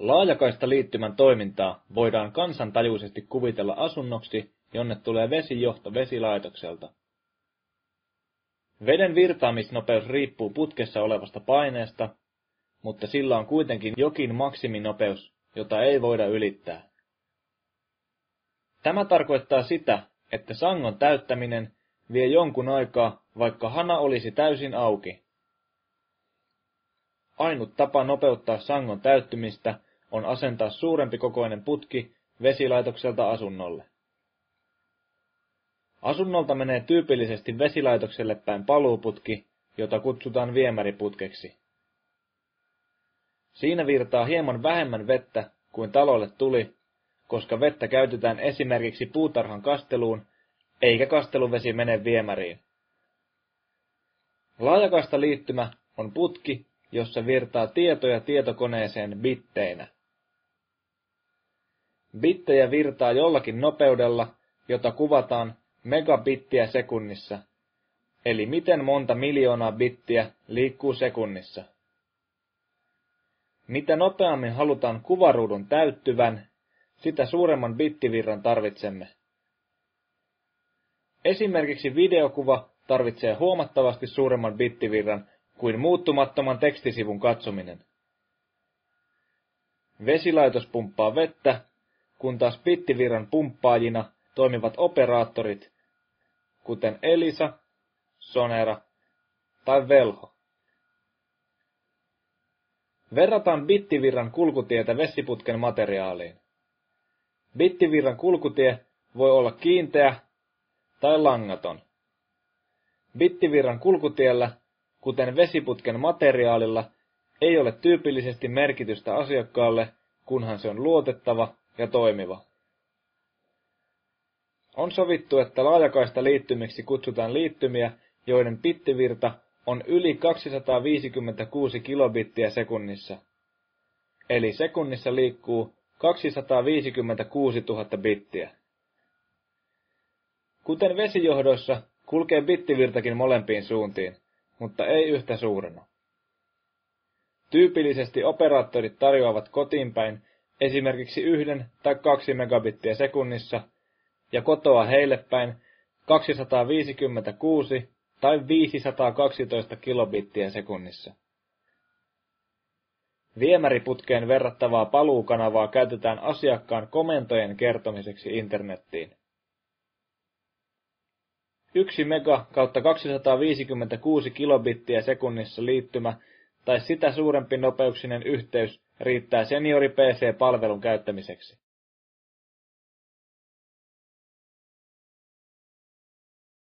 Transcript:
Laajakaistaliittymän toimintaa voidaan kansantajuisesti kuvitella asunnoksi, jonne tulee vesijohto vesilaitokselta. Veden virtaamisnopeus riippuu putkessa olevasta paineesta, mutta sillä on kuitenkin jokin maksiminopeus, jota ei voida ylittää. Tämä tarkoittaa sitä, että sangon täyttäminen vie jonkun aikaa, vaikka hana olisi täysin auki. Ainut tapa nopeuttaa sangon täyttymistä on asentaa suurempi kokoinen putki vesilaitokselta asunnolle. Asunnolta menee tyypillisesti vesilaitokselle päin paluuputki, jota kutsutaan viemäriputkeksi. Siinä virtaa hieman vähemmän vettä kuin talolle tuli, koska vettä käytetään esimerkiksi puutarhan kasteluun, eikä kasteluvesi mene viemäriin. Laajakaistaliittymä on putki, jossa virtaa tietoja tietokoneeseen bitteinä. Bittejä virtaa jollakin nopeudella, jota kuvataan megabittiä sekunnissa, eli miten monta miljoonaa bittiä liikkuu sekunnissa. Mitä nopeammin halutaan kuvaruudun täyttyvän, sitä suuremman bittivirran tarvitsemme. Esimerkiksi videokuva tarvitsee huomattavasti suuremman bittivirran kuin muuttumattoman tekstisivun katsominen. Vesilaitos pumppaa vettä, kun taas bittivirran pumppaajina toimivat operaattorit, kuten Elisa, Sonera tai Velho. Verrataan bittivirran kulkutietä vesiputken materiaaliin. Bittivirran kulkutie voi olla kiinteä tai langaton. Bittivirran kulkutiellä, kuten vesiputken materiaalilla, ei ole tyypillisesti merkitystä asiakkaalle, kunhan se on luotettava ja toimiva. On sovittu, että laajakaistaliittymiksi kutsutaan liittymiä, joiden bittivirta on yli 256 kilobittiä sekunnissa. Eli sekunnissa liikkuu 256 000 bittiä. Kuten vesijohdoissa, kulkee bittivirtakin molempiin suuntiin, mutta ei yhtä suurena. Tyypillisesti operaattorit tarjoavat kotiinpäin esimerkiksi 1 tai 2 megabittiä sekunnissa ja kotoa heille päin 256 tai 512 kilobittiä sekunnissa. Viemäriputkeen verrattavaa paluukanavaa käytetään asiakkaan komentojen kertomiseksi internettiin. 1 mega kautta 256 kilobittiä sekunnissa liittymä tai sitä suurempi nopeuksinen yhteys riittää seniori PC-palvelun käyttämiseksi.